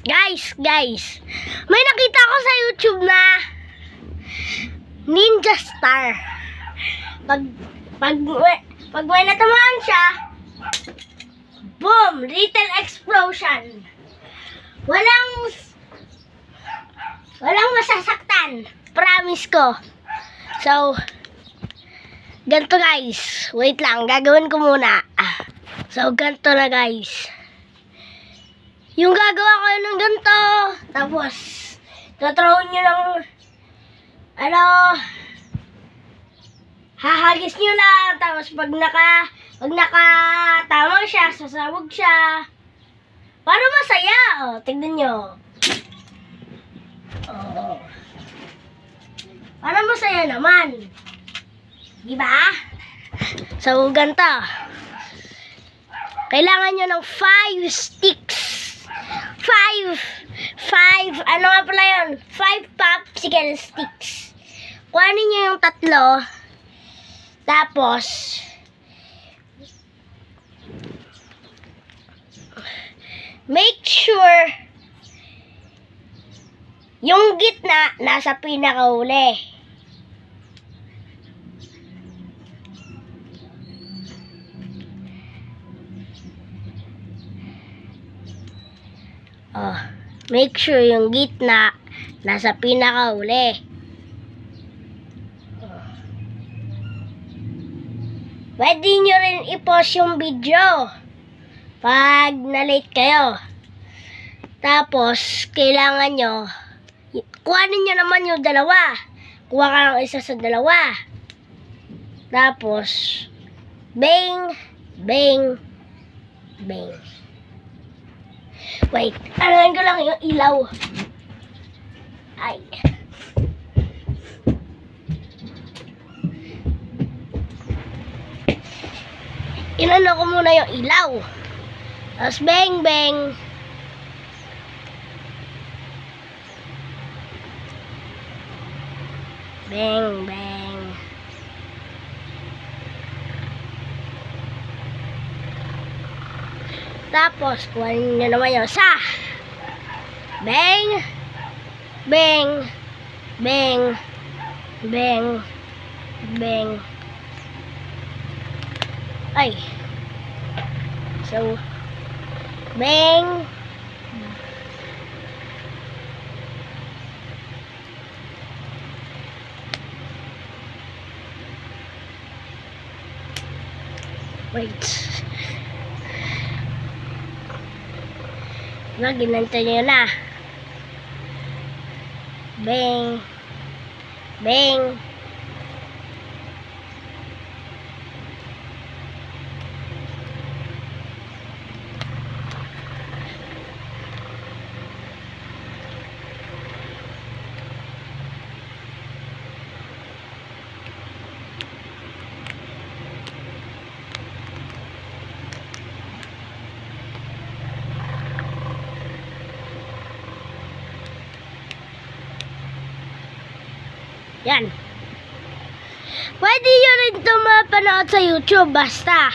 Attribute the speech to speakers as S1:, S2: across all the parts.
S1: Guys. May nakita ko sa YouTube na Ninja Star. Pag may natamaan siya, boom! Little explosion. Walang masasaktan. Promise ko. So, ganito guys. Wait lang, gagawin ko muna. So, ganito na guys. Yung gagawa ko ng ganito. Tapos, tatrawan nyo ng hahagis nyo lang. Tapos, pag nakatama siya, sasabog siya. Para masaya. O, tignan nyo. O. Para masaya naman. Diba? So, ganito. Kailangan nyo ng 5 sticks. 5 ano nga pala yun? 5 popsicle sticks. Kuhanin nyo yung 3. Tapos, make sure yung gitna nasa pinakauli. Make sure yung gitna nasa pinakauli. Pwede nyo rin i-pause yung video pag na-late kayo. Tapos, kailangan nyo kuhanin nyo naman yung dalawa. Kuha ka ng isa sa dalawa. Tapos, bang. Wait, alain ko lang yung ilaw. Ay. Inano ko muna yung ilaw. Tapos bang. Bang. Tapos, kuhanin nyo naman yung isa. Bang. Ay. So, bang. Wait. Ginanto nyo na. Bang. Yan. Pwede nyo rin ito mapanood sa YouTube. Basta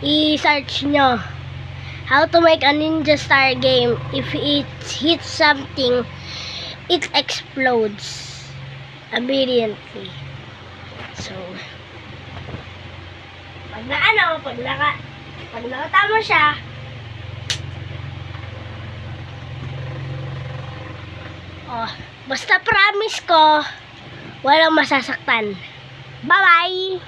S1: i-search nyo how to make a Ninja Star game. If it hits something, it explodes immediately. So, pag nakatama siya, basta promise ko, walang masasaktan. Bye-bye!